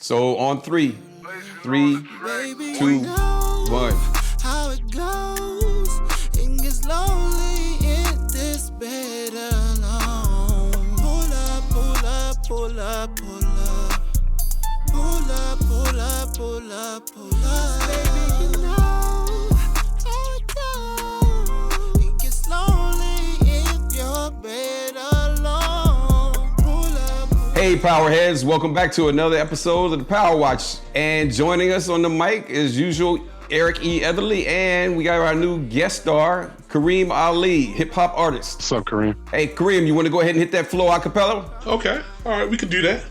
So on three, 2, 1. How it goes, it gets lonely in this bed alone. Pull up, pull up, pull up, pull up. Pull up, pull up, pull up, pull up. Baby, you know how it goes. It gets lonely in your bed alone. Pull up, pull up. Hey Powerheads, welcome back to another episode of the Power Watch. And joining us on the mic as usual, Eric E. Etherly, and we got our new guest star, Kareem Ali, hip hop artist. What's up, Kareem? Hey Kareem, you want to go ahead and hit that flow a cappella? Okay, all right, we can do that.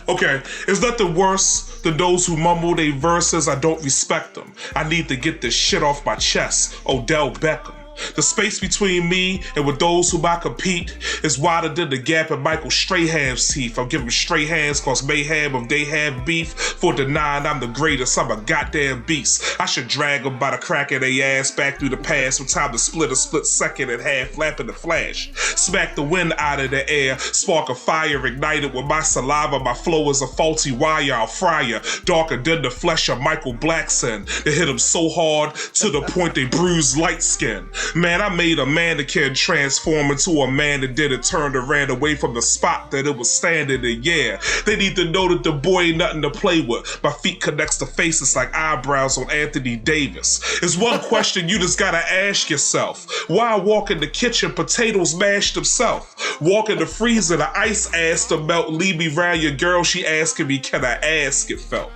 Okay, it's nothing worse than those who mumble their verses. I don't respect them. I need to get this shit off my chest. Odell Beckham. The space between me and with those whom I compete is wider than the gap in Michael Strahan's teeth. I'm giving straight hands cause mayhem if they have beef. For denying I'm the greatest, I'm a goddamn beast. I should drag them by the crack of their ass back through the past. With time to split a split second in half, flapping the flash. Smack the wind out of the air, spark a fire ignited with my saliva. My flow is a faulty wire, I'll fry ya. Darker than the flesh of Michael Blackson. They hit him so hard to the point they bruised light skin. Man, I made a mannequin transform into a man that did it, turned and ran away from the spot that it was standing in. Yeah, they need to know that the boy ain't nothing to play with. My feet connects to faces like eyebrows on Anthony Davis. It's one question you just gotta ask yourself. Why walk in the kitchen, potatoes mashed themselves? Walk in the freezer, the ice ass to melt. Leave me round your girl, she asking me, can I ask it felt?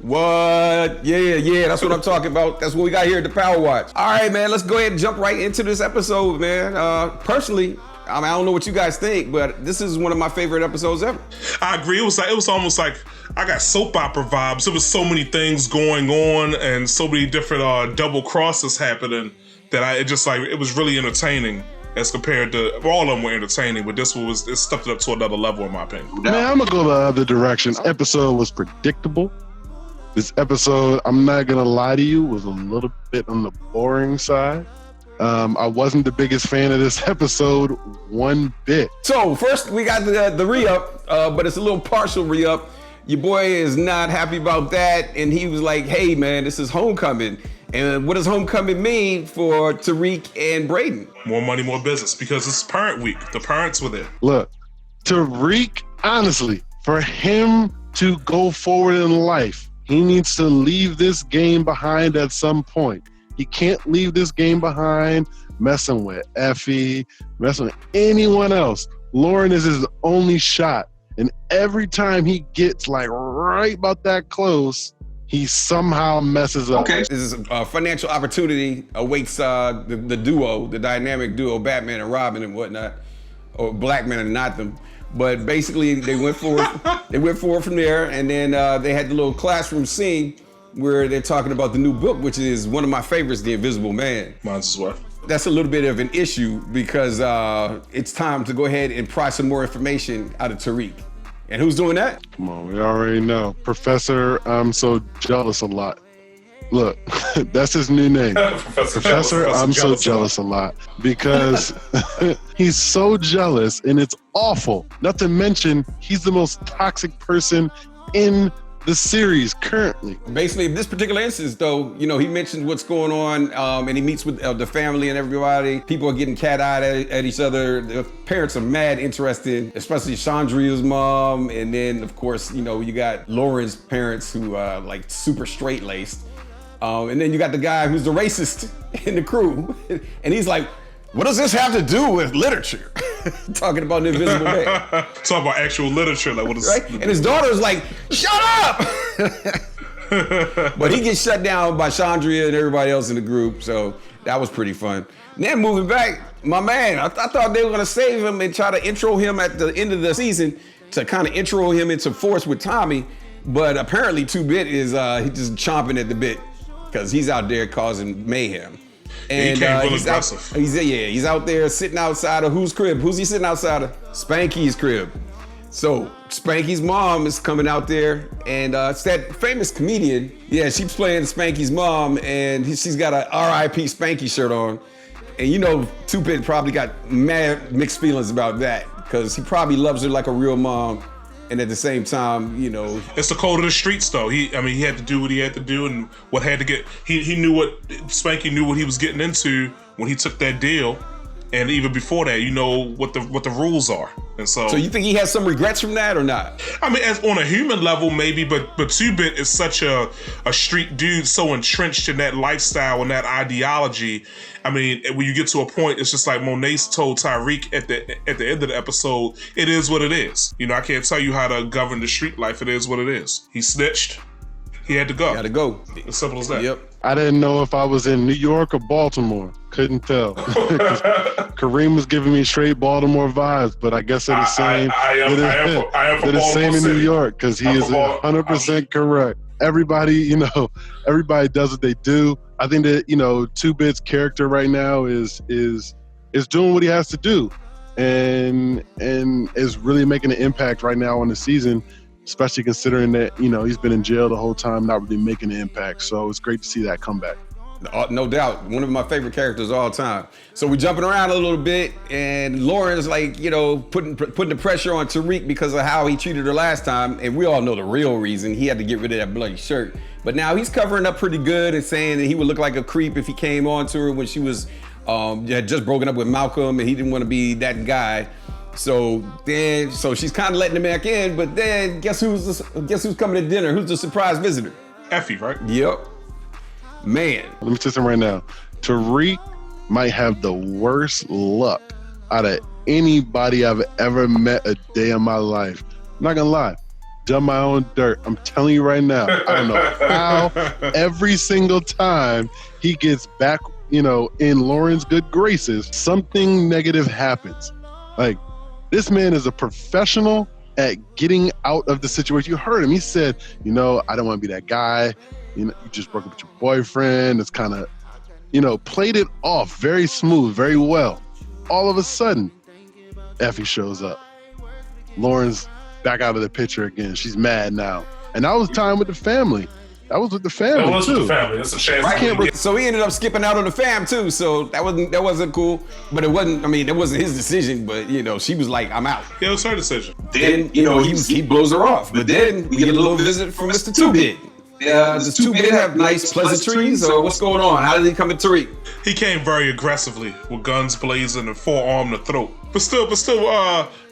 What? Yeah, that's what I'm talking about. That's what we got here at the Power Watch. All right, man, let's go ahead and jump right into this episode, man. Personally, I don't know what you guys think, but this is one of my favorite episodes ever. I agree. It was almost like I got soap opera vibes. There was so many things going on and so many different double crosses happening that it was really entertaining as compared to, all of them were entertaining, but this one it stepped it up to another level in my opinion. Man, I'm gonna go the other direction. This episode was predictable. This episode, I'm not gonna lie to you, was a little bit on the boring side. I wasn't the biggest fan of this episode one bit. So first we got the re-up, but it's a little partial re-up. Your boy is not happy about that, and he was like, hey man, this is homecoming. And what does homecoming mean for Tariq and Braden? More money, more business, because it's parent week. The parents were there. Look, Tariq, honestly, for him to go forward in life, he needs to leave this game behind at some point. He can't leave this game behind messing with Effie, messing with anyone else. Lauren is his only shot. And every time he gets like right about that close, he somehow messes up. Okay. This is a financial opportunity awaits the duo, the dynamic duo, Batman and Robin and whatnot, or Black Man and not them. But basically, they went forward. They went forward from there, and then they had the little classroom scene where they're talking about the new book, which is one of my favorites, The Invisible Man. Mine's as well. That's a little bit of an issue because it's time to go ahead and pry some more information out of Tariq. And who's doing that? Come on, we already know. Professor, I'm so jealous a lot. Look, that's his new name. Professor, I'm so jealous a lot because he's so jealous and it's awful. Not to mention, he's the most toxic person in the series currently. Basically, in this particular instance, though, he mentions what's going on and he meets with the family and everybody. People are getting cat-eyed at each other. The parents are mad interested, especially Chandria's mom. And then, of course, you got Lauren's parents who are like super straight-laced. And then you got the guy who's the racist in the crew. And he's like, what does this have to do with literature? Talking about the Invisible Man. Talking about actual literature. Like, what is right? And his daughter's like, shut up! But he gets shut down by Chandria and everybody else in the group. So that was pretty fun. Then moving back, my man, I thought they were going to save him and try to intro him at the end of the season to kind of intro him into force with Tommy. But apparently 2-Bit is he's just chomping at the bit because he's out there causing mayhem. And he's out there sitting outside of whose crib? Who's he sitting outside of? Spanky's crib. So Spanky's mom is coming out there, and it's that famous comedian. Yeah, she's playing Spanky's mom, and she's got a R.I.P. Spanky shirt on. And 2-Bit probably got mad mixed feelings about that because he probably loves her like a real mom. And at the same time, you know, it's the code of the streets, though. He had to do what he had to do, and what had to get. He knew what Spanky knew what he was getting into when he took that deal, and even before that, you know what the rules are. And so you think he has some regrets from that or not? I mean, as on a human level, maybe, but 2-Bit is such a street dude, so entrenched in that lifestyle and that ideology. I mean, when you get to a point, it's just like Monet told Tyreek at the end of the episode, it is what it is. You know, I can't tell you how to govern the street life. It is what it is. He snitched. He had to go. Got to go. As simple as that. Yep. I didn't know if I was in New York or Baltimore. Couldn't tell. Kareem was giving me straight Baltimore vibes, but I guess they're the same. I am from they're the same in New City. York because he is 100% correct. Everybody does what they do. I think that 2-Bit's character right now is doing what he has to do, and is really making an impact right now on the season. Especially considering that, he's been in jail the whole time, not really making an impact. So it's great to see that comeback. No doubt. One of my favorite characters of all time. So we're jumping around a little bit, and Lauren's like, putting the pressure on Tariq because of how he treated her last time. And we all know the real reason. He had to get rid of that bloody shirt. But now he's covering up pretty good and saying that he would look like a creep if he came on to her when she was had just broken up with Malcolm, and he didn't want to be that guy. So she's kind of letting him back in, but then guess who's coming to dinner? Who's the surprise visitor? Effie, right? Yep. Man. Let me tell you something right now. Tariq might have the worst luck out of anybody I've ever met a day in my life. I'm not gonna lie. Done my own dirt. I'm telling you right now. I don't know how every single time he gets back, in Lauren's good graces, something negative happens. Like, this man is a professional at getting out of the situation. You heard him. He said, I don't want to be that guy. You just broke up with your boyfriend. It's kind of, played it off very smooth, very well. All of a sudden, Effie shows up. Lauren's back out of the picture again. She's mad now. And that was time with the family. That was with the family, That was too. with the family. That's a chance. So he ended up skipping out on the fam too. So that wasn't cool. But it wasn't. I mean, it wasn't his decision. But she was like, "I'm out." Yeah, it was her decision. Then he blows her off. But then we get a little visit from Mr. 2-Bit. Does 2-Bit have nice pleasantries, or what's going on? How did he come to Tariq? He came very aggressively with guns blazing and forearm to throat. But still,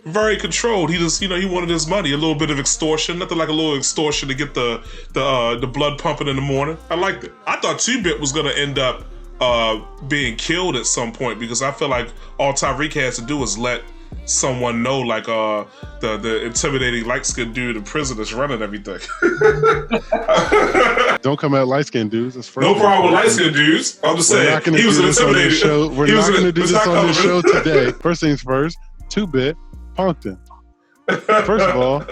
very controlled. He just, he wanted his money. A little bit of extortion, nothing like a little extortion to get the blood pumping in the morning. I liked it. I thought 2-Bit was gonna end up being killed at some point because I feel like all Tyreek has to do is let someone know, like the intimidating light-skinned dude in prison that's running everything. Don't come at light-skinned dudes. That's first No problem with light-skinned dudes. I'm just saying he was intimidated. We're not going to do this on this show today. First things first, 2-Bit punked him. First of all,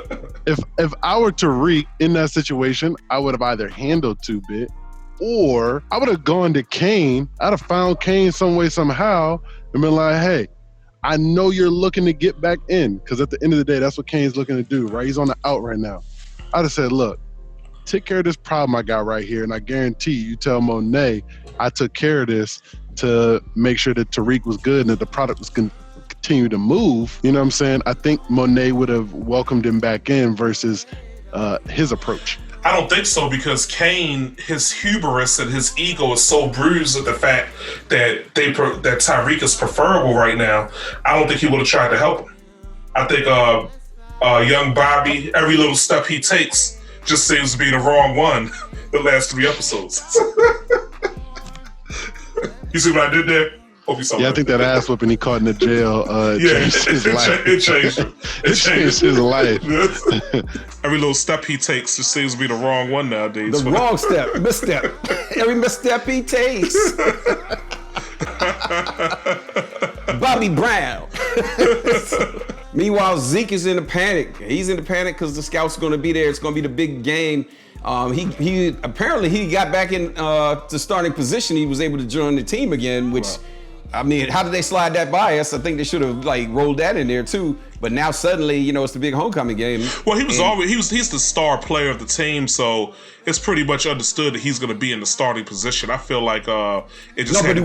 if I were Tariq in that situation, I would have either handled 2-Bit or I would have gone to Kane. I'd have found Kane some way, somehow, and been like, hey, I know you're looking to get back in, because at the end of the day, that's what Kane's looking to do, right? He's on the out right now. I'd have said, look, take care of this problem I got right here, and I guarantee you tell Monet I took care of this to make sure that Tariq was good and that the product was going to continue to move. You know what I'm saying? I think Monet would have welcomed him back in versus his approach. I don't think so, because Kane, his hubris and his ego is so bruised with the fact that that Tyreek is preferable right now. I don't think he would have tried to help him. I think young Bobby, every little step he takes just seems to be the wrong one the last 3 episodes. You see what I did there? Yeah, I think that ass whooping he caught in the jail changed his life. It changed him. It changed his life. Every little step he takes just seems to be the wrong one nowadays. The wrong step, misstep. Every misstep he takes. Bobby Brown. Meanwhile, Zeke is in a panic. He's in a panic because the scouts are going to be there. It's going to be the big game. He apparently he got back in to starting position. He was able to join the team again, which, I mean, how did they slide that by us? I think they should have rolled that in there too. But now suddenly, it's the big homecoming game. Well, he's the star player of the team, so it's pretty much understood that he's going to be in the starting position. I feel like it just but he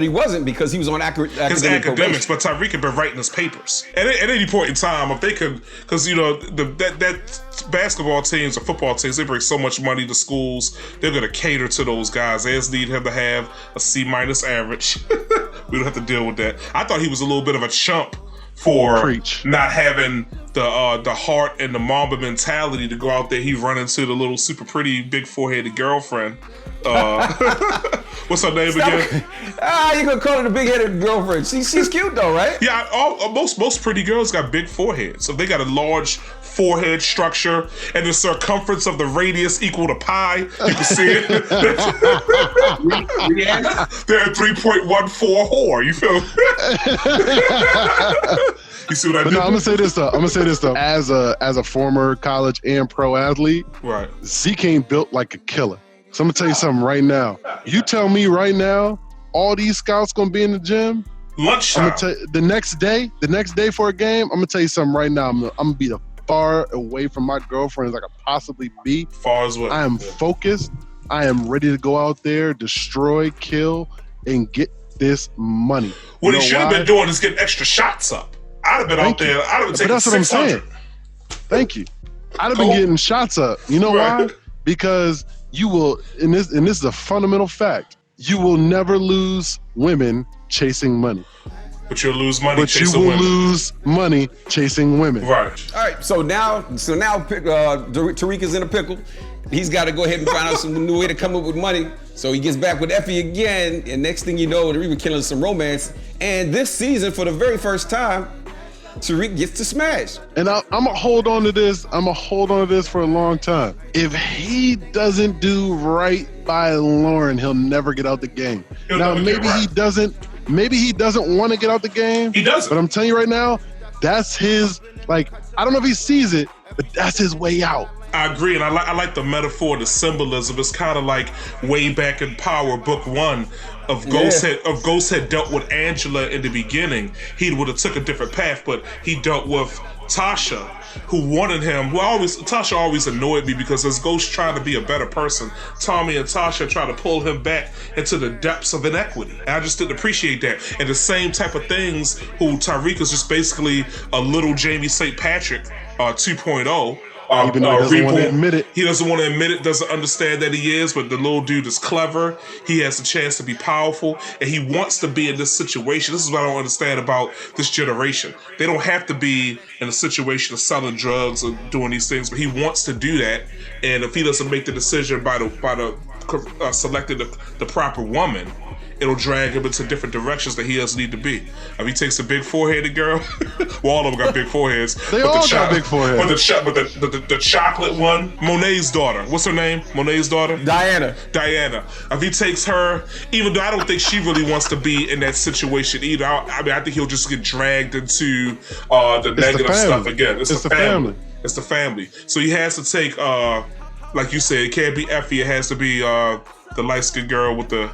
wasn't because he was on his academics. But Tyreek had been writing his papers at any point in time. If they could, because that basketball teams or football teams, they bring so much money to schools. They're going to cater to those guys. They just need him to have a C- average. We don't have to deal with that. I thought he was a little bit of a chump for not having the heart and the Mamba mentality to go out there. He run into the little super pretty big foreheaded girlfriend. What's her name again? You gonna call her the big headed girlfriend? She's cute though, right? Yeah, most pretty girls got big foreheads. So if they got a large forehead structure and the circumference of the radius equal to pi, you can see it. They're a 3.14 whore. You feel? You see what I did? No, I'm gonna say this though. As a former college and pro athlete, right? Zeke ain't built like a killer. So I'm gonna tell you something right now. You tell me right now, all these scouts gonna be in the gym. Lunchtime. I'm gonna tell you, the next day for a game, I'm gonna tell you something right now. I'm gonna be the far away from my girlfriend as I could possibly be. Far as well. I am focused. I am ready to go out there, destroy, kill, and get this money. What he should have been doing is getting extra shots up. I'd have been out there. I'd have been taking 600. That's what I'm saying. Thank you. I'd have been getting shots up. You know why? Because you will, and this is a fundamental fact, you will never lose women chasing money. But you'll lose money chasing women. But you will lose money chasing women. Right. All right. So now Tariq is in a pickle. He's got to go ahead and find out some new way to come up with money. So he gets back with Effie again, and next thing you know, they're even killing some romance. And this season, for the very first time, Tariq gets to smash. And I'm gonna hold on to this. I'm gonna hold on to this for a long time. If he doesn't do right by Lauren, he'll never get out the game. Now maybe he doesn't. Maybe he doesn't want to get out the game. He doesn't. But I'm telling you right now, that's his. I don't know if he sees it, but that's his way out. I agree, and I like the metaphor, the symbolism. It's kind of like way back in Power Book 1 of Ghost had dealt with Angela in the beginning. He would have took a different path, but he dealt with Tasha, who wanted him. Tasha always annoyed me because as Ghost trying to be a better person, Tommy and Tasha try to pull him back into the depths of inequity. And I just didn't appreciate that. And the same type of things, who Tyreek is just basically a little Jamie St. Patrick 2.0. Even though he doesn't want to admit it. He doesn't want to admit it, doesn't understand that he is, but the little dude is clever. He has a chance to be powerful, and he wants to be in this situation. This is what I don't understand about this generation. They don't have to be in a situation of selling drugs or doing these things, but he wants to do that. And if he doesn't make the decision by selecting the proper woman, it'll drag him into different directions that he doesn't need to be. If he takes a big foreheaded girl, well, all of them got big foreheads. They all got big foreheads. But the chocolate one, Monet's daughter. What's her name? Monet's daughter? Diana. If he takes her, even though I don't think she really wants to be in that situation either, I think he'll just get dragged into the negative stuff again. It's the family. It's the family. So he has to take, like you said, it can't be Effie. It has to be the light-skinned girl with the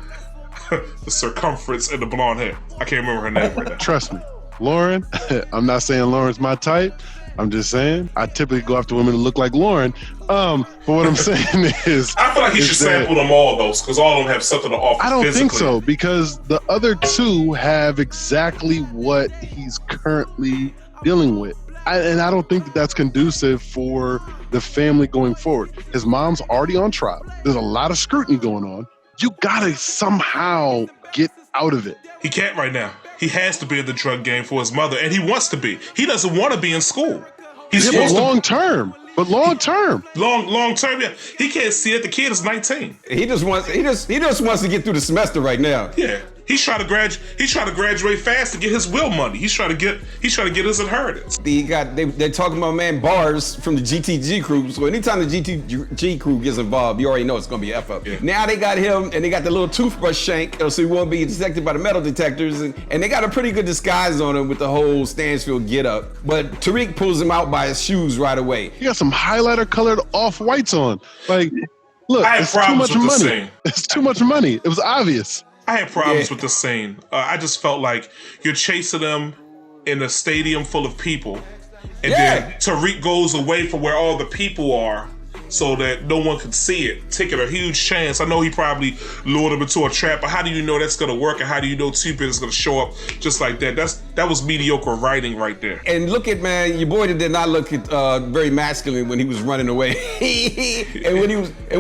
circumference and the blonde hair. I can't remember her name right now. Trust me, Lauren. I'm not saying Lauren's my type. I'm just saying I typically go after women who look like Lauren. But what I'm saying is, I feel like he should sample them all, though, because all of them have something to offer. I don't think so, because the other two have exactly what he's currently dealing with. And I don't think that's conducive for the family going forward. His mom's already on trial. There's a lot of scrutiny going on. You gotta somehow get out of it. He can't right now. He has to be in the drug game for his mother, and he wants to be. He doesn't want to be in school. But long term. Long term, yeah. He can't see it. The kid is 19. He just wants to get through the semester right now. Yeah. He's trying to graduate fast to get his will money. He's trying to get his inheritance. They're talking about bars from the GTG crew. So anytime the GTG crew gets involved, you already know it's gonna be F up. Yeah. Now they got him, and they got the little toothbrush shank, so he won't be detected by the metal detectors, and they got a pretty good disguise on him with the whole Stansfield get up. But Tariq pulls him out by his shoes right away. He got some highlighter colored off-whites on. Like, look, it's too much money. It's too much money. It was obvious. I had problems with this scene. I just felt like you're chasing them in a stadium full of people, and then Tariq goes away from where all the people are so that no one can see it, taking a huge chance. I know he probably lured him into a trap, but how do you know that's going to work, and how do you know Two-Bit is going to show up just like that? That was mediocre writing right there. And look at, man, your boy did not look very masculine when he was running away. and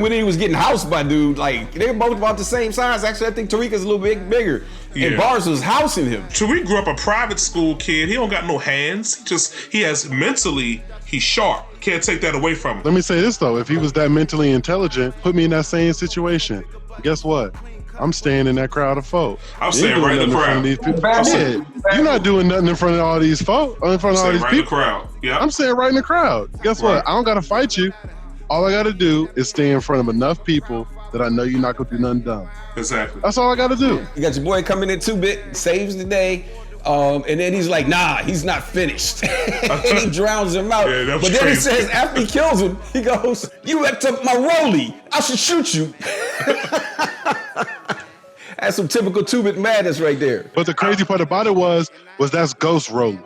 when he was getting housed by dude, like, they were both about the same size. Actually, I think Tariq is a little bit bigger. Yeah. And Bars was housing him. Tariq grew up a private school kid. He don't got no hands. He's sharp. Can't take that away from him. Let me say this, though. If he was that mentally intelligent, put me in that same situation. Guess what? I'm staying in that crowd of folk. I'm staying right in the crowd. You're not doing nothing in front of all these folk, in front of all these people. In the crowd. Yeah. I'm staying right in the crowd. Guess what? I don't got to fight you. All I got to do is stay in front of enough people that I know you're not going to do nothing dumb. Exactly. That's all I got to do. You got your boy coming in 2-Bit, saves the day. And then he's like, nah, he's not finished. And he drowns him out. Yeah, but then crazy. He says, after he kills him, he goes, you wrecked up my rollie. I should shoot you. That's some typical 2-Bit madness right there. But the crazy part about it was that's Ghost Rolex.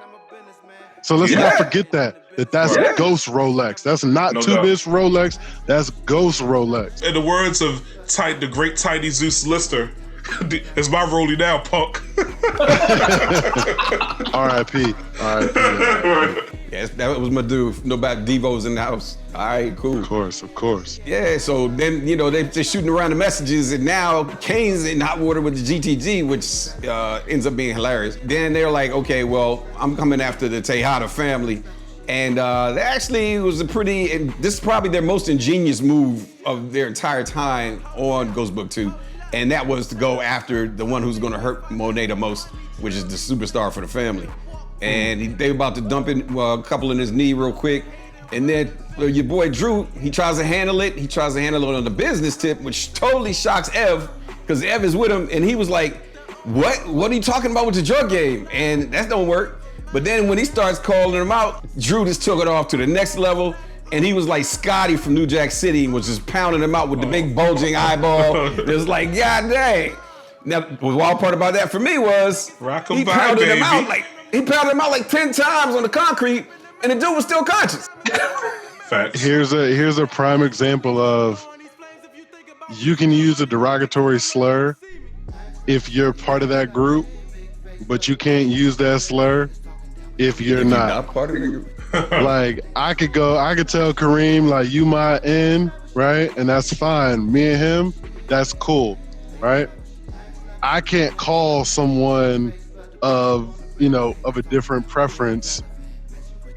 So let's not forget that's Ghost Rolex. That's not 2-Bit's Rolex. That's Ghost Rolex. In the words of the great Tiny Zeus Lister, it's my rollie now, punk. R.I.P. Yes, that was my dude. No bad Devo's in the house. All right, cool. Of course. Yeah, so then, they're shooting around the messages, and now Kane's in hot water with the GTG, which ends up being hilarious. Then they're like, okay, well, I'm coming after the Tejada family. And actually, it was and this is probably their most ingenious move of their entire time on Ghost Book 2. And that was to go after the one who's going to hurt Monet the most, which is the superstar for the family. And they were about to dump in a couple in his knee real quick. And then your boy Drew, he tries to handle it. He tries to handle it on the business tip, which totally shocks Ev, because Ev is with him. And he was like, what are you talking about with the drug game? And that don't work. But then when he starts calling him out, Drew just took it off to the next level. And he was like Scotty from New Jack City, was just pounding him out with the big bulging eyeball. It was like, God dang. Now, the wild part about that for me was he pounded him out like 10 times on the concrete, and the dude was still conscious. Facts. Here's a prime example of you can use a derogatory slur if you're part of that group, but you can't use that slur if you're not part of the group. Like, I could tell Kareem, like, you my N, right? And that's fine. Me and him, that's cool, right? I can't call someone of a different preference,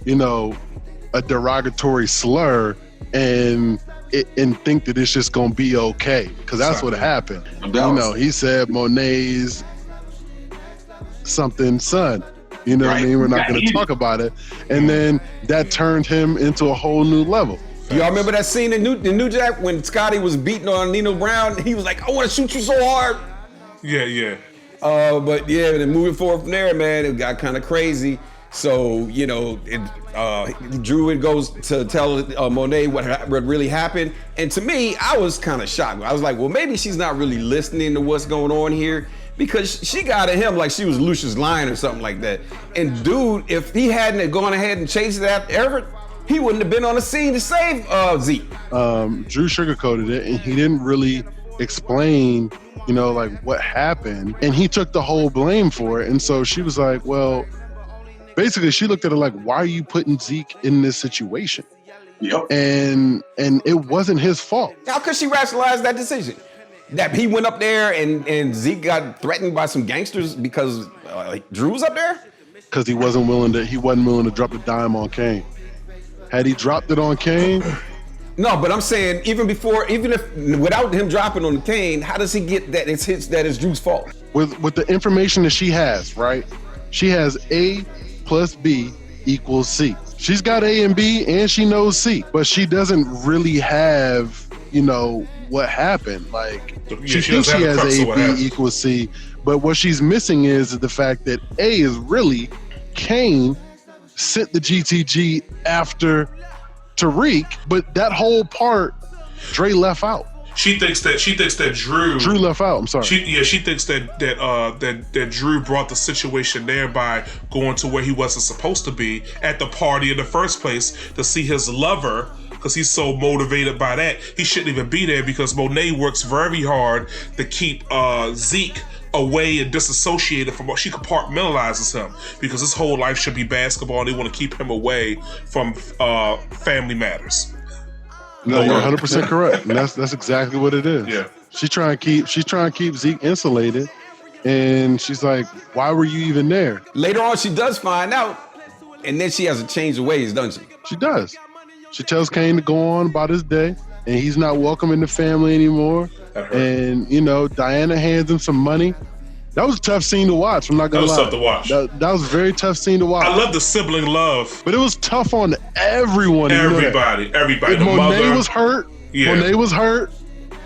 a derogatory slur and think that it's just gonna be okay. Because that's what happened. He said Monet's something son. You know what I mean? We're not going to talk about it. And then that turned him into a whole new level. Y'all remember that scene in New Jack when Scotty was beating on Nino Brown? He was like, I want to shoot you so hard. Yeah. But yeah, then moving forward from there, man, it got kind of crazy. So, Drew goes to tell Monet what really happened. And to me, I was kind of shocked. I was like, well, maybe she's not really listening to what's going on here. Because she got at him like she was Lucius Lyon or something like that. And dude, if he hadn't gone ahead and chased it after Everett, he wouldn't have been on the scene to save Zeke. Drew sugarcoated it, and he didn't really explain, like what happened. And he took the whole blame for it. And so she was like, well, basically she looked at it like, why are you putting Zeke in this situation? Yep. And it wasn't his fault. How could she rationalize that decision? That he went up there and Zeke got threatened by some gangsters because Drew was up there? Because he wasn't willing to drop the dime on Kane. Had he dropped it on Kane? No, but I'm saying even if without him dropping on Kane, how does he get that it's Drew's fault? With the information that she has, right? She has A plus B equals C. She's got A and B and she knows C, but she doesn't really have, what happened. Like, she thinks she has A, B equals C, but what she's missing is the fact that A is really Kane sent the GTG after Tariq, but that whole part Dre left out. She thinks that Drew left out. I'm sorry. She thinks that Drew brought the situation there by going to where he wasn't supposed to be at the party in the first place to see his lover. Because he's so motivated by that, he shouldn't even be there because Monet works very hard to keep Zeke away and disassociated from what she compartmentalizes him because his whole life should be basketball and they want to keep him away from family matters. No, you're 100% correct. And that's exactly what it is. Yeah. She's trying to keep Zeke insulated, and she's like, "Why were you even there?" Later on, she does find out, and then she has to change the ways, doesn't she? She does. She tells Kane to go on about his day, and he's not welcome in the family anymore. And, Diana hands him some money. That was a tough scene to watch. I'm not going to lie. That was tough to watch. That was a very tough scene to watch. I love the sibling love. But it was tough on everyone. Everybody. The Monet mother was hurt. Yeah. Monet was hurt.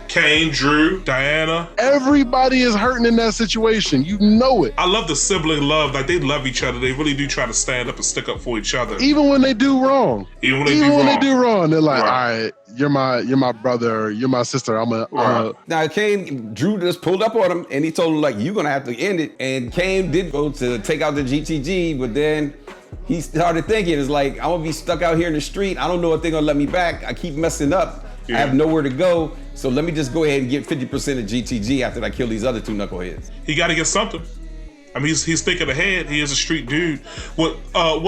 Kane, Drew, Diana. Everybody is hurting in that situation. You know it. I love the sibling love. Like, they love each other. They really do try to stand up and stick up for each other. Even when they do wrong. Even when they do wrong, they're like, all right, you're my brother, you're my sister. Now, Drew just pulled up on him, and he told him, like, you're going to have to end it. And Kane did go to take out the GTG, but then he started thinking, it's like, I'm going to be stuck out here in the street. I don't know if they're going to let me back. I keep messing up. Yeah. I have nowhere to go. So let me just go ahead and get 50% of GTG after I kill these other two knuckleheads. He got to get something. I mean, he's thinking ahead. He is a street dude. One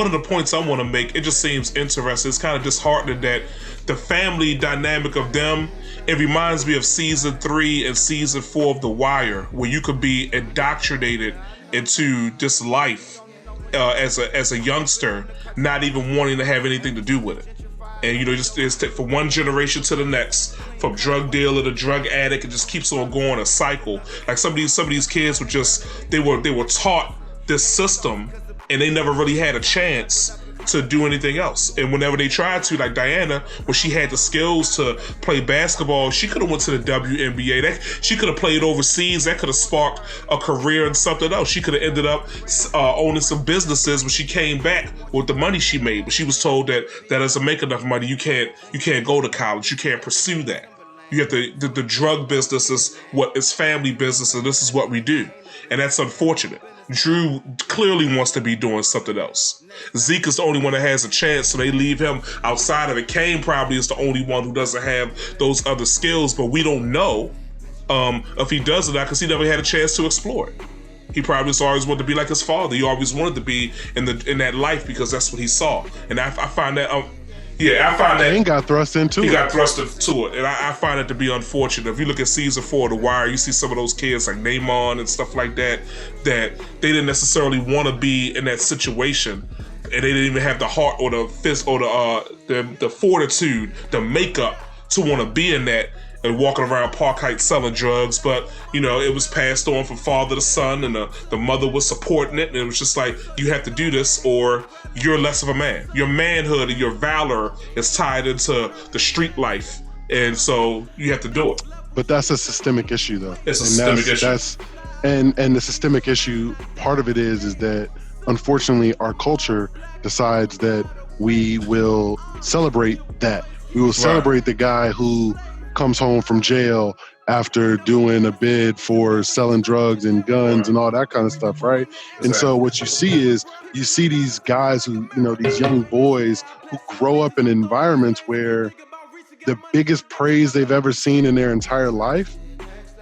of the points I want to make, it just seems interesting. It's kind of disheartening that the family dynamic of them, it reminds me of season 3 and season 4 of The Wire, where you could be indoctrinated into this life as a youngster, not even wanting to have anything to do with it. And, just from one generation to the next, from drug dealer to drug addict, it just keeps on going, a cycle. Like some of these kids were just, they were taught this system and they never really had a chance to do anything else. And whenever they tried to, like Diana, when she had the skills to play basketball, she could have went to the WNBA. She could have played overseas. That could have sparked a career in something else. She could have ended up owning some businesses when she came back with the money she made. But she was told that doesn't make enough money. You can't go to college. You can't pursue that. You have the drug business is family business, and this is what we do. And that's unfortunate. Drew clearly wants to be doing something else. Zeke is the only one that has a chance, so they leave him outside of it. Kane probably is the only one who doesn't have those other skills, but we don't know if he does or not because he never had a chance to explore it. He probably just always wanted to be like his father. He always wanted to be in that life because that's what he saw. And I find that Kane got thrust into it. He got thrust into it, and I find it to be unfortunate. If you look at season 4 of The Wire, you see some of those kids like Namon and stuff like that they didn't necessarily want to be in that situation, and they didn't even have the heart or the fist or the fortitude, the makeup to want to be in that and walking around Park Heights selling drugs. But it was passed on from father to son, and the mother was supporting it, and it was just like, you have to do this or you're less of a man. Your manhood and your valor is tied into the street life, and so you have to do it. But that's a systemic issue, though. It's a systemic issue. And the systemic issue, part of it is that unfortunately our culture decides that we will celebrate that. We will celebrate the guy who comes home from jail after doing a bid for selling drugs and guns and all that kind of stuff, right? Exactly. And so what you see these guys who, these young boys who grow up in environments where the biggest praise they've ever seen in their entire life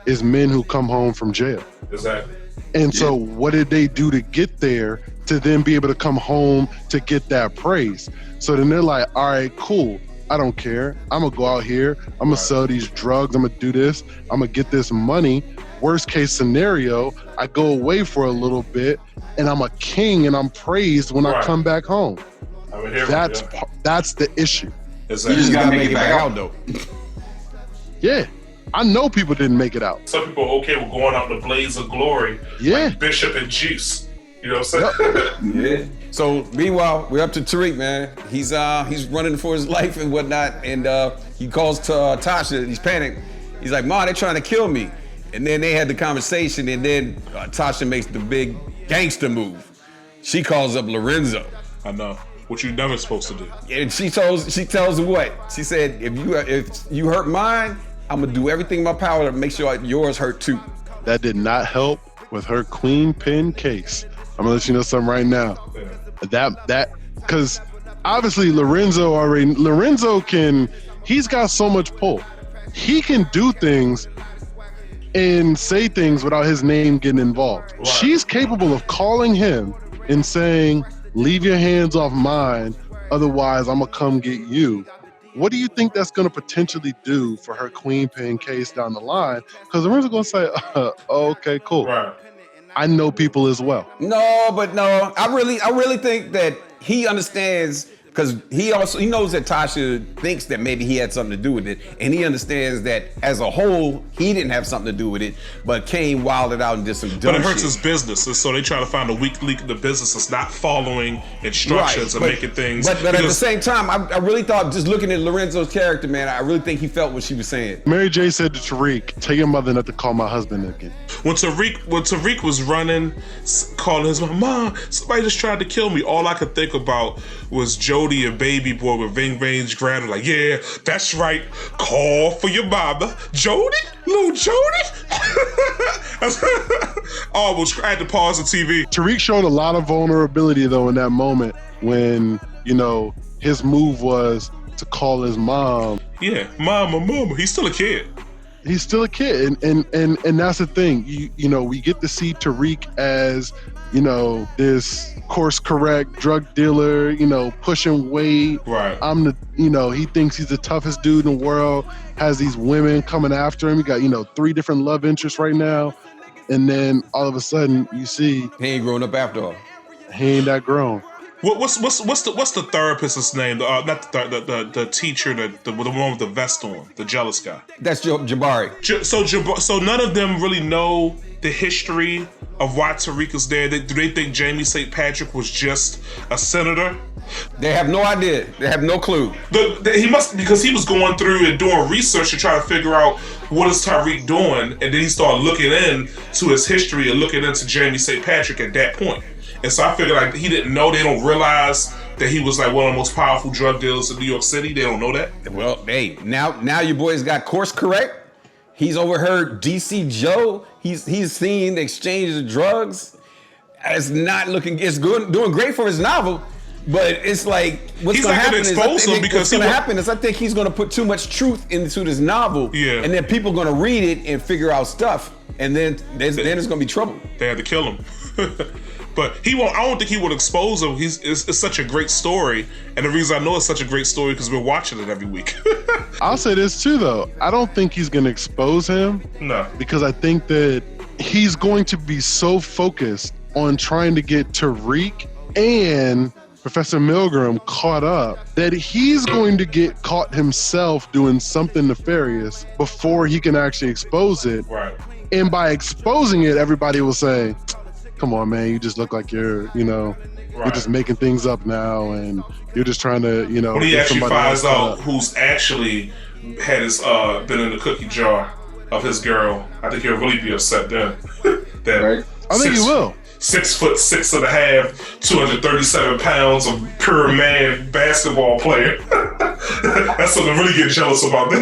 is men who come home from jail. Exactly. And so what did they do to get there to then be able to come home to get that praise? So then they're like, all right, cool. I don't care. I'm going to go out here. I'm going to sell these drugs. I'm going to do this. I'm going to get this money. Worst case scenario, I go away for a little bit and I'm a king and I'm praised when I come back home. That's the issue. Exactly. You just got to make it back out, though. Yeah. I know people didn't make it out. Some people are okay with going out in the blaze of glory. Yeah. Like Bishop and Juice. You know what I'm saying? Yeah. So meanwhile, we're up to Tariq, man. He's running for his life and whatnot, and he calls to Tasha. He's panicked. He's like, "Ma, they're trying to kill me." And then they had the conversation, and then Tasha makes the big gangster move. She calls up Lorenzo. I know. What you're never supposed to do. And she tells him what? She said, if you hurt mine, I'm gonna do everything in my power to make sure yours hurt too. That did not help with her queen pin case. I'm gonna let you know something right now. That because obviously Lorenzo he's got so much pull. He can do things and say things without his name getting involved. Right. She's capable of calling him and saying, leave your hands off mine, otherwise I'm gonna come get you. What do you think that's gonna potentially do for her queen pin case down the line? Because Lorenzo's gonna say, okay, cool. Right. I know people as well. No. I really think that he understands, because he knows that Tasha thinks that maybe he had something to do with it, and he understands that as a whole he didn't have something to do with it, but Kane wilded out and did some dumb shit. But it hurts his business, and so they try to find a weak link in the business that's not following instructions and making things. But at the same time, I really thought, just looking at Lorenzo's character, man, I really think he felt what she was saying. Mary J said to Tariq, "Tell your mother not to call my husband again." When Tariq was running, calling his mom, somebody just tried to kill me. All I could think about was Jody and Baby Boy with Ving Rhames grabbing, like, yeah, that's right. Call for your mama, Jody, little Jody. I had to pause the TV. Tariq showed a lot of vulnerability though in that moment when his move was to call his mom. Yeah, mama. He's still a kid. He's still a kid, and that's the thing. We get to see Tariq as this course correct drug dealer, pushing weight. Right. He thinks he's the toughest dude in the world. Has these women coming after him. He got 3 different love interests right now, and then all of a sudden you see he ain't grown up after all. He ain't that grown. What's the therapist's name? Not the teacher, the one with the vest on, the jealous guy. That's Jabari. So none of them really know the history of why Tariq is there. Do they think Jamie St. Patrick was just a senator? They have no idea. They have no clue. He must, because he was going through and doing research to try to figure out what is Tariq doing, and then he started looking into his history and looking into Jamie St. Patrick at that point. And so I figured like he didn't know. They don't realize that he was like one of the most powerful drug dealers in New York City. They don't know that. Well, hey, now your boy's got course correct. He's overheard DC Joe. He's seen the exchange of drugs. It's not looking. It's good, doing great for his novel. But it's like what's going to happen is I think he's going to put too much truth into this novel. Yeah. And then people are going to read it and figure out stuff, and then there's going to be trouble. They had to kill him. But he won't. I don't think he would expose him. It's such a great story, and the reason I know it's such a great story because we're watching it every week. I'll say this too, though. I don't think he's going to expose him. No, because I think that he's going to be so focused on trying to get Tariq and Professor Milgram caught up that he's going to get caught himself doing something nefarious before he can actually expose it. Right. And by exposing it, everybody will say, come on, man, you just look like you're just making things up now, and you're just trying to, When he actually finds out who's actually had his been in the cookie jar of his girl, I think he'll really be upset then. Right. I think he will. 6'6.5", 237 pounds of pure man basketball player. That's something to really get jealous about.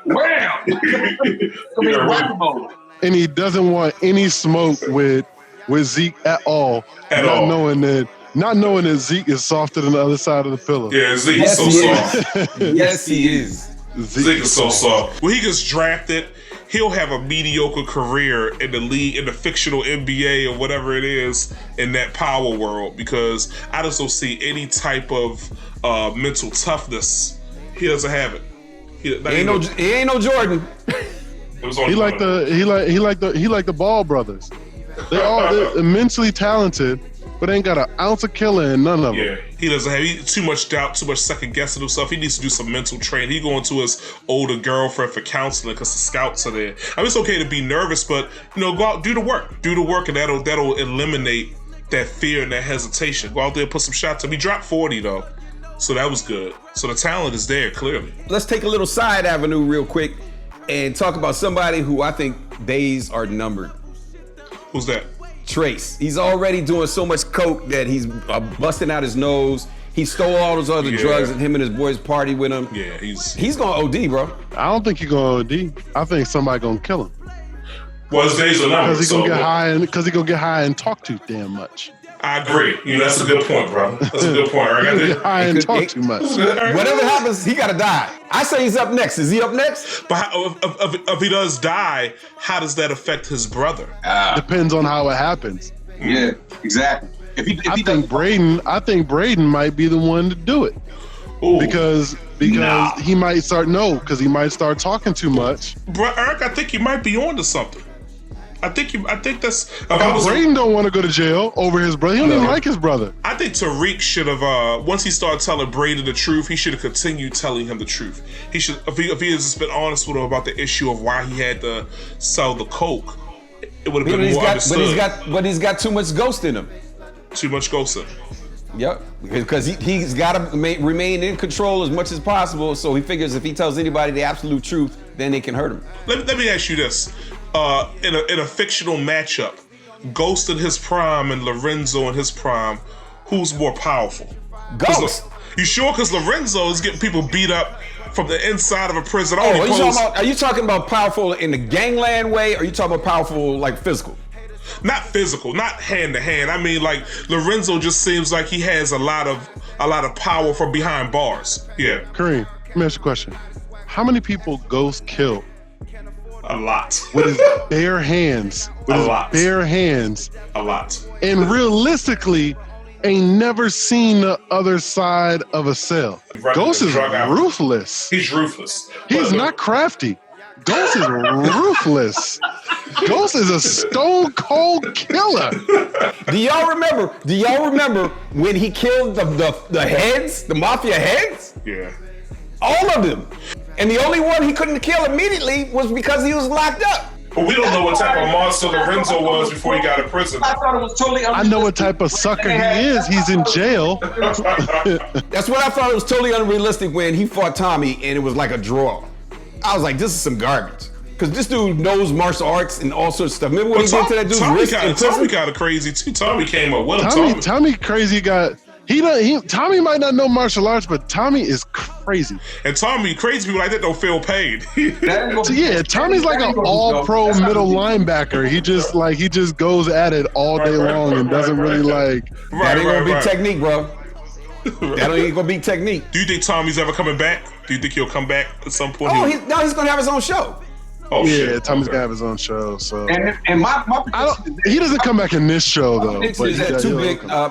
Wow. And he doesn't want any smoke with Zeke at all. Not knowing that Zeke is softer than the other side of the pillow. Yeah, Zeke is so soft. Yes, he is. Zeke is so soft. When he gets drafted, he'll have a mediocre career in the league, in the fictional NBA or whatever it is in that power world, because I just don't see any type of mental toughness. He doesn't have it. He ain't no Jordan. He like the Ball brothers. They're immensely talented, but ain't got an ounce of killer in none of them. Yeah, he doesn't have too much doubt, too much second guessing himself. He needs to do some mental training. He going to his older girlfriend for counseling because the scouts are there. I mean, it's okay to be nervous, but go out, do the work, and that'll eliminate that fear and that hesitation. Go out there, put some shots up. He dropped 40 though, so that was good. So the talent is there clearly. Let's take a little side avenue real quick and talk about somebody who I think days are numbered. Who's that? Trace. He's already doing so much coke that he's busting out his nose. He stole all those other drugs, and him and his boys party with him. Yeah, he's gonna OD, bro. I don't think he's gonna OD. I think somebody gonna kill him. Well, his days are numbered. Because he gonna get high and talk too damn much. I agree. That's a good point, bro. That's a good point. Get high and talk too much. Whatever happens, he gotta die. I say he's up next. Is he up next? But if he does die, how does that affect his brother? Depends on how it happens. Yeah, exactly. I think Braden might be the one to do it. Ooh. Because he might start talking too much. Bro, Eric, I think you might be onto something. I think that's. Braden don't want to go to jail over his brother. He don't even like his brother. I think Tariq should have. Once he started telling Braden the truth, he should have continued telling him the truth. He should, if he had just been honest with him about the issue of why he had to sell the coke, it would have been more understood. But he's got too much ghost in him. Too much ghost in him. Yep, because he's got to remain in control as much as possible. So he figures if he tells anybody the absolute truth, then they can hurt him. Let me ask you this: in a fictional matchup, Ghost in his prime and Lorenzo in his prime, who's more powerful? Ghost. You sure? Because Lorenzo is getting people beat up from the inside of a prison. Are you talking about powerful in the gangland way, or are you talking about powerful like physical? Not physical, not hand to hand. I mean, like Lorenzo just seems like he has a lot of power from behind bars. Yeah. Kareem, let me ask you a question. How many people Ghost killed? A lot. With his bare hands. A lot. And realistically, ain't never seen the other side of a cell. Ghost is ruthless. He's ruthless. He's not crafty. Ghost is ruthless. Ghost is a stone cold killer. Do y'all remember when he killed the heads, the mafia heads? Yeah. All of them. And the only one he couldn't kill immediately was because he was locked up. But we don't know what type of monster Lorenzo was before he got in prison. I thought it was totally I know what type of sucker he is. He's in jail. That's what I thought. It was totally unrealistic when he fought Tommy and it was like a draw. I was like, this is some garbage. Because this dude knows martial arts and all sorts of stuff. Remember when he went to that dude's wrist in prison? Tommy got crazy too. Tommy came up with him. Tommy crazy got... Tommy might not know martial arts, but Tommy is crazy. And Tommy, crazy people like that don't feel pain. So yeah, Tommy's like an all-pro middle linebacker. He just goes at it all day long and doesn't really like... That ain't gonna be technique, bro. That ain't gonna be technique. Do you think Tommy's ever coming back? Do you think he'll come back at some point? He's gonna have his own show. Oh, yeah, shit. Tommy's gonna have his own show. So and my prediction he doesn't come back in this show though.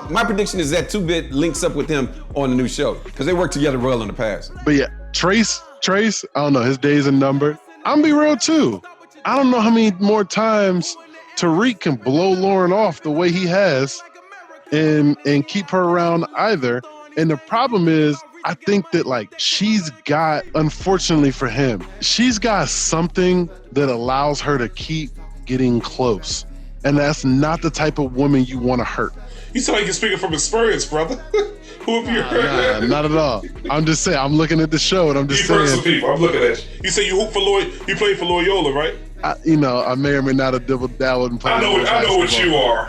My prediction is that 2-Bit links up with him on the new show because they worked together well in the past. But yeah, Trace, I don't know, his days are numbered. I'm gonna be real too. I don't know how many more times Tariq can blow Lauren off the way he has and keep her around either. And the problem is, I think that like she's got, unfortunately for him, she's got something that allows her to keep getting close. And that's not the type of woman you want to hurt. You sound like you're speaking from experience, brother. Who have you heard? Nah, not at all. I'm just saying, I'm looking at the show and I'm just saying. Some people, I'm looking at you. You say you hoop for you played for Loyola, right? I may or may not have dabbled and played. I know what you are.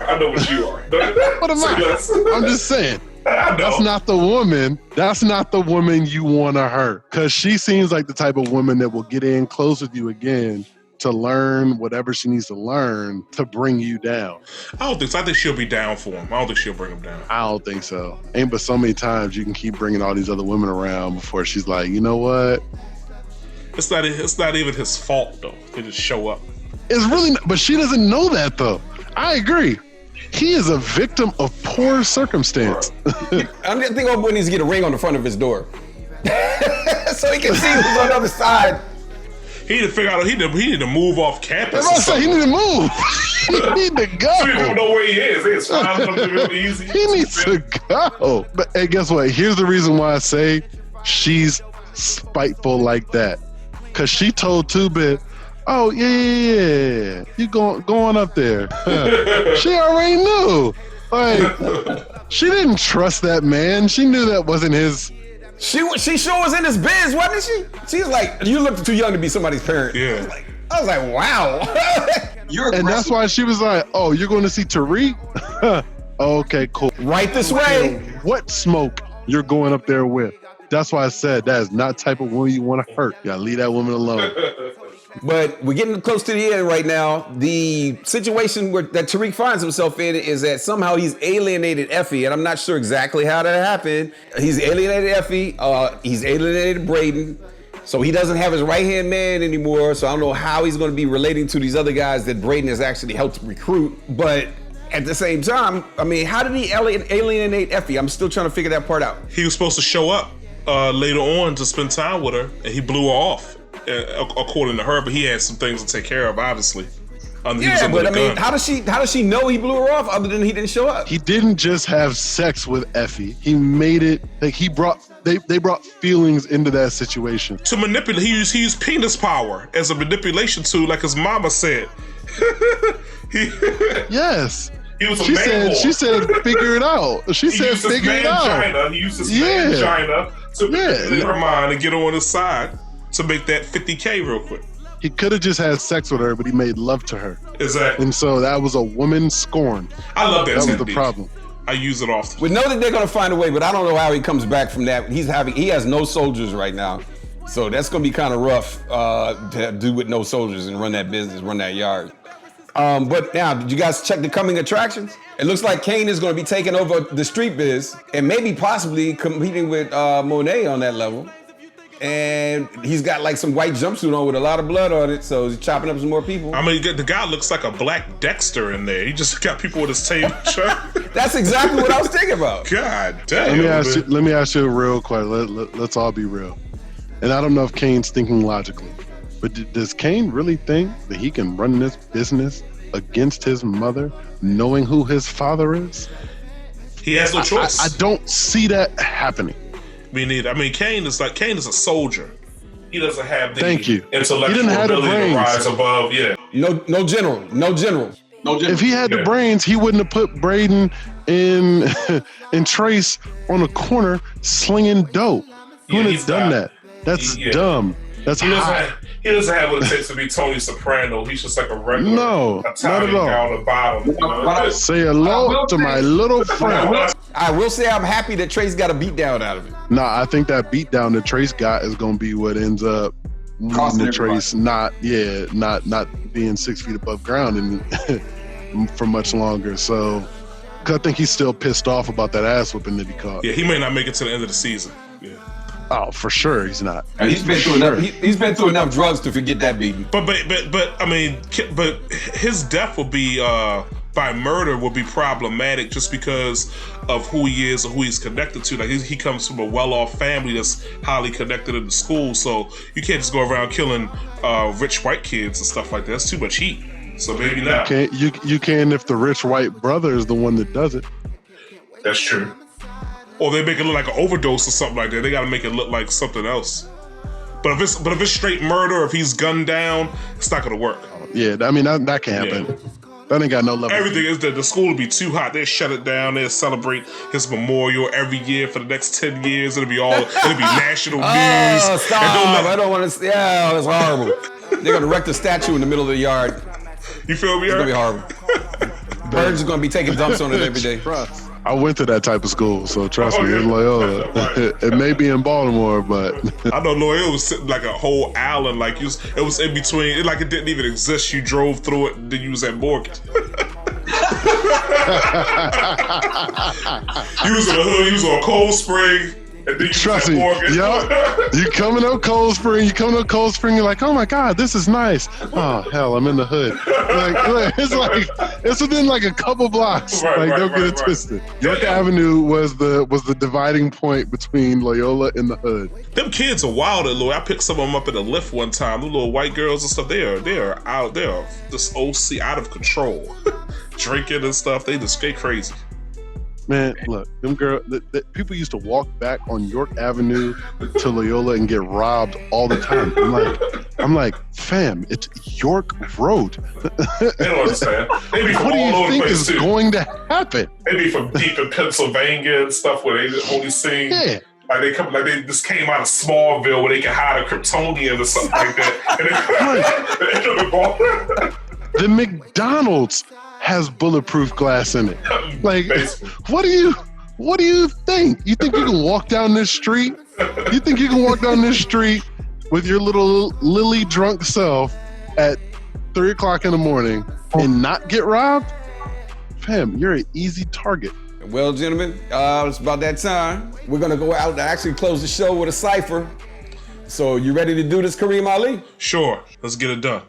What am I? I'm just saying. That's not the woman you want to hurt, because she seems like the type of woman that will get in close with you again to learn whatever she needs to learn to bring you down. I don't think so. I think she'll be down for him. I don't think she'll bring him down. I don't think so. Ain't but so many times you can keep bringing all these other women around before she's like, you know what? It's not even his fault though. They just show up. It's really not, but she doesn't know that though. I agree. He is a victim of poor circumstance. I think old boy needs to get a ring on the front of his door. So he can see who's on the other side. He need to figure out, he need to move off campus. That's what I say, he need to move. He need to go. So you don't know where he is. It's fine. Really easy. He needs to go. But hey, guess what? Here's the reason why I say she's spiteful like that. Because she told 2-Bit, oh, yeah, you going up there. She already knew. Like, she didn't trust that man. She knew that wasn't his. She sure was in his biz, wasn't she? She was like, you looked too young to be somebody's parent. Yeah. I was like, wow. And that's why she was like, oh, you're going to see Tariq? Okay, cool. Right this way. What smoke you're going up there with. That's why I said that is not the type of woman you want to hurt. You gotta leave that woman alone. But we're getting close to the end right now. The situation that Tariq finds himself in is that somehow he's alienated Effie, and I'm not sure exactly how that happened. He's alienated Effie. He's alienated Braden. So he doesn't have his right-hand man anymore. So I don't know how he's going to be relating to these other guys that Braden has actually helped recruit. But at the same time, I mean, how did he alienate Effie? I'm still trying to figure that part out. He was supposed to show up later on to spend time with her, and he blew her off, according to her. But he had some things to take care of, obviously. Yeah, but I mean, how does she know he blew her off other than he didn't show up? He didn't just have sex with Effie. He made it like they brought feelings into that situation. To manipulate, he used penis power as a manipulation tool, like his mama said. Yes. He was a she said, figure it out. She said, figure it out. He used his mangina to manipulate her mind and get her on his side to make that 50K real quick. He could have just had sex with her, but he made love to her. Exactly. And so that was a woman scorn. I love that. That was the problem. I use it often. We know that they're going to find a way, but I don't know how he comes back from that. He has no soldiers right now. So that's going to be kind of rough to do with no soldiers and run that business, run that yard. But now, did you guys check the coming attractions? It looks like Kane is going to be taking over the street biz and maybe possibly competing with Monet on that level. And he's got like some white jumpsuit on with a lot of blood on it, so he's chopping up some more people. I mean, the guy looks like a black Dexter in there. He just got people with his table. That's exactly what I was thinking about. God damn. Let me ask you real quick. Let's all be real. And I don't know if Kane's thinking logically, but does Kane really think that he can run this business against his mother, knowing who his father is? He has no choice. I don't see that happening. Me neither. I mean, Kane is a soldier. He doesn't have the intellectual ability to rise above. Yeah. No general. If he had the brains, he wouldn't have put Braden and Trace on a corner slinging dope. He wouldn't have done that. That's dumb. That's hot. He doesn't have what it takes to be Tony Soprano. He's just like a regular not Italian at all. down the bottom. Say hello to my little friend. I will say I'm happy that Trace got a beat down out of it. Nah, I think that beat down that Trace got is going to be what ends up leading to Trace not being 6 feet above ground and for much longer. So, cause I think he's still pissed off about that ass whooping that he caught. Yeah, he may not make it to the end of the season. Yeah. Oh, for sure he's not. He's been through enough. He's been through enough drugs to forget that beating. But I mean, his death will be by murder will be problematic just because of who he is or who he's connected to. Like he comes from a well-off family that's highly connected in the school, so you can't just go around killing rich white kids and stuff like that. That's too much heat. So maybe not. You can if the rich white brother is the one that does it. That's true. Or they make it look like an overdose or something like that. They got to make it look like something else. But if it's straight murder, if he's gunned down, it's not gonna work. Yeah, I mean that can happen. Yeah. That ain't got no level. Everything is that the school will be too hot. They'll shut it down. They'll celebrate his memorial every year for the next 10 years. It'll be national news. Oh, stop! I don't want to. Yeah, it's horrible. They're gonna erect a statue in the middle of the yard. You feel me? It's gonna be horrible. Birds are gonna be taking dumps on it every day. I went to that type of school, so trust me, it's Loyola. It may be in Baltimore, but I know Loyola was sitting like a whole island, like it was in between, like it didn't even exist. You drove through it, and then you was at Morgan. You was in the hood, you was on Cold Spring, and then you trust was at me, Morgan. You coming up Cold Spring, you're like, oh my God, this is nice. Oh hell, I'm in the hood. It's within like a couple blocks. Don't get it twisted. York Avenue was the dividing point between Loyola and the hood. Them kids are wild at Loyola. I picked some of them up in the lift one time. The little white girls and stuff. They are out there, this OC out of control, drinking and stuff. They just get crazy. Man, look, them girls. People used to walk back on York Avenue to Loyola and get robbed all the time. I'm like, fam, it's York Road. They don't understand. They be from what do you all over think the place is too. Going to happen? They be from deep in Pennsylvania and stuff where they only sing. Yeah. Like they just came out of Smallville where they can hide a Kryptonian or something like that. The McDonald's has bulletproof glass in it. Like, what are What do you think? You think you can walk down this street? You think you can walk down this street with your little lily drunk self at 3 o'clock in the morning and not get robbed? Fam, you're an easy target. Well, gentlemen, it's about that time. We're going to go out and actually close the show with a cipher. So you ready to do this, Kareem Ali? Sure. Let's get it done.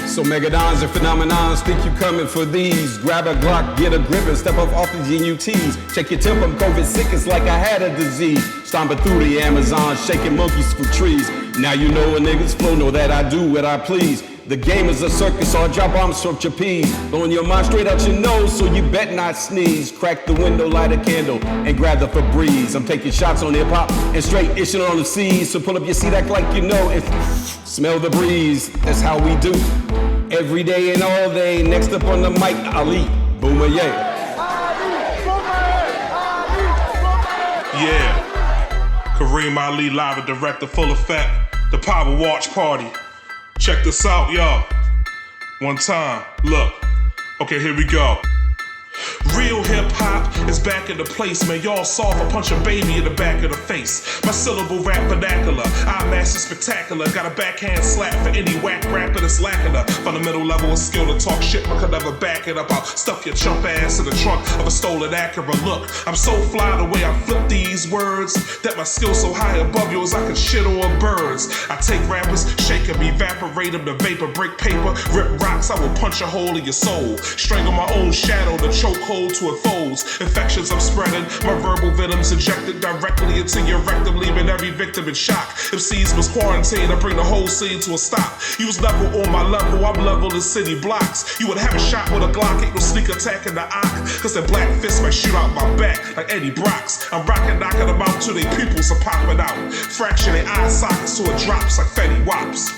So megadons and phenomenons think you coming for these. Grab a Glock, get a grip and step up off the GUTs. Check your temp, I'm COVID sick, it's like I had a disease. Stomping through the Amazon, shaking monkeys for trees. Now you know a nigga's flow, know that I do what I please. The game is a circus, so I drop bombs from your peas. Blowing your mind straight out your nose, so you bet not sneeze. Crack the window, light a candle, and grab the Febreze. I'm taking shots on hip-hop and straight ishing on the seas. So pull up your seat, act like you know, and smell the breeze. That's how we do. Every day and all day, next up on the mic, Ali. Boomer, yeah. Yeah. Kareem Ali live and director, full effect. The Power Watch Party. Check this out, y'all. One time, look. Okay, here we go. Real hip-hop is back in the place, man. Y'all soft, I punch a baby in the back of the face. My syllable rap vernacular, I master spectacular. Got a backhand slap for any whack rapper that's lacking a fundamental level of skill to talk shit, but could never back it up. I'll stuff your chump ass in the trunk of a stolen Acura. Look, I'm so fly the way I flip these words that my skill so high above yours I can shit on birds. I take rappers, shake them, evaporate them, the vapor, break paper, rip rocks. I will punch a hole in your soul, strangle my own shadow, the chokehold to it folds. Infections I'm spreading, my verbal venom's injected directly into your rectum, leaving every victim in shock. If C's was quarantined, I bring the whole scene to a stop. You was never on my level, I'm level in city blocks. You would have a shot with a Glock, ain't no sneak attack in the ock, cause that black fist might shoot out my back like Eddie Brock's. I'm rocking, knocking them out till they pupils are popping out. Fraction their eye sockets till it drops like Fetty Wops.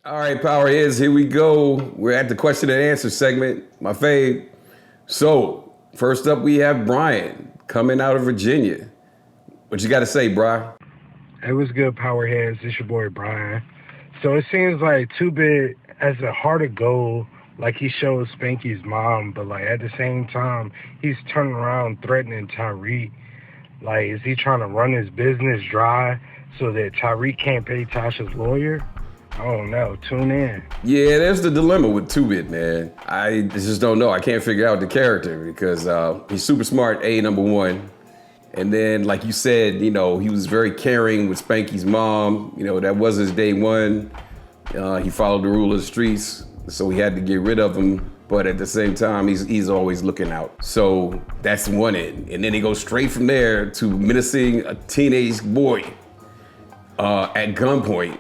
All right, Power Heads, here we go. We're at the question and answer segment, my fave. So, first up we have Brian, coming out of Virginia. What you got to say, Brian? Hey, what's good, Power Heads? It's your boy, Brian. So it seems like 2-Bit has a heart of gold, like he shows Spanky's mom, but like at the same time, he's turning around threatening Tyreek. Like, is he trying to run his business dry so that Tyreek can't pay Tasha's lawyer? I don't know. Tune in. Yeah, there's the dilemma with 2-Bit, man. I just don't know. I can't figure out the character because he's super smart, number one. And then, like you said, you know, he was very caring with Spanky's mom. You know, that was his day one. He followed the rule of the streets, so he had to get rid of him. But at the same time, he's always looking out. So that's one end. And then he goes straight from there to menacing a teenage boy at gunpoint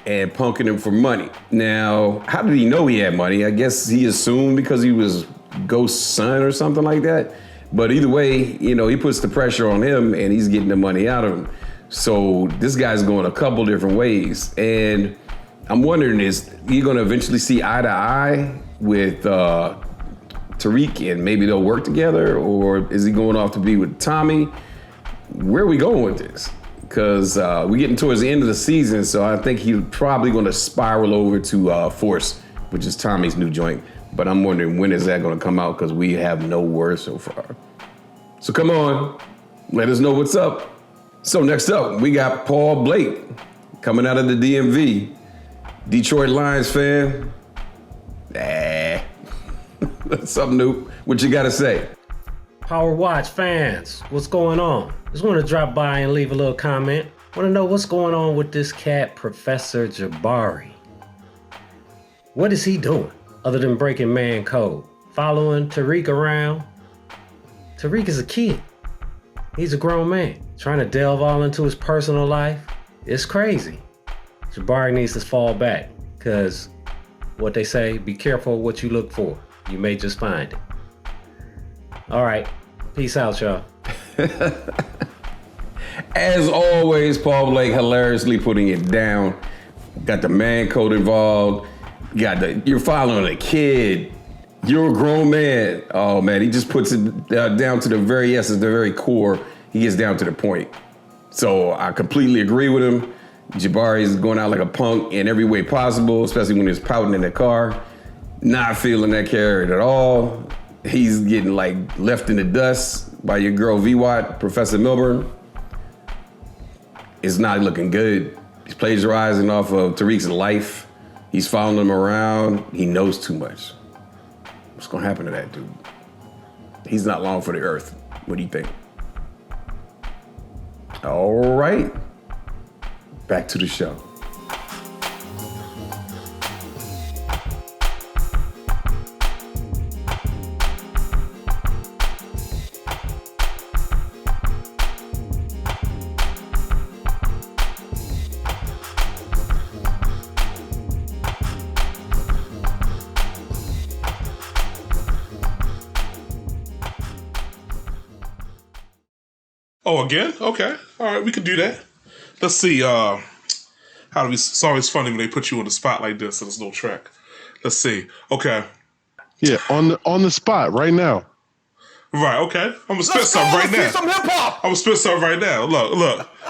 and punking him for money. Now, how did he know he had money? I guess he assumed because he was Ghost's son or something like that. But either way, you know, he puts the pressure on him and he's getting the money out of him. So this guy's going a couple different ways. And I'm wondering, is he gonna eventually see eye to eye with Tariq and maybe they'll work together? Or is he going off to be with Tommy? Where are we going with this? Because we're getting towards the end of the season, so I think he's probably going to spiral over to Force, which is Tommy's new joint. But I'm wondering, when is that going to come out? Because we have no word so far. So come on, let us know what's up. So next up, we got Paul Blake coming out of the DMV. Detroit Lions fan. That's something new. What you got to say? Power Watch fans, what's going on? Just want to drop by and leave a little comment. Want to know what's going on with this cat, Professor Jabari. What is he doing other than breaking man code? Following Tariq around? Tariq is a kid. He's a grown man. Trying to delve all into his personal life. It's crazy. Jabari needs to fall back because what they say, be careful what you look for. You may just find it. All right. Peace out, y'all. As always, Paul Blake hilariously putting it down. Got the man code involved. You're following a kid. You're a grown man. Oh man, he just puts it down to the very essence, the very core. He gets down to the point. So I completely agree with him. Jabari is going out like a punk in every way possible, especially when he's pouting in the car. Not feeling that carrot at all. He's getting like left in the dust by your girl VWAT, Professor Milburn. It's not looking good. He's plagiarizing off of Tariq's life. He's following him around. He knows too much. What's gonna happen to that dude? He's not long for the earth. What do you think? All right. Back to the show. Oh, again? Okay. All right, we could do that. Let's see. How do we? It's always funny when they put you on the spot like this and there's no track. Let's see. Okay. Yeah, on the spot right now. Right. Okay. I'm gonna spit something right now. Some hip hop. I'm gonna spit something right now. Look.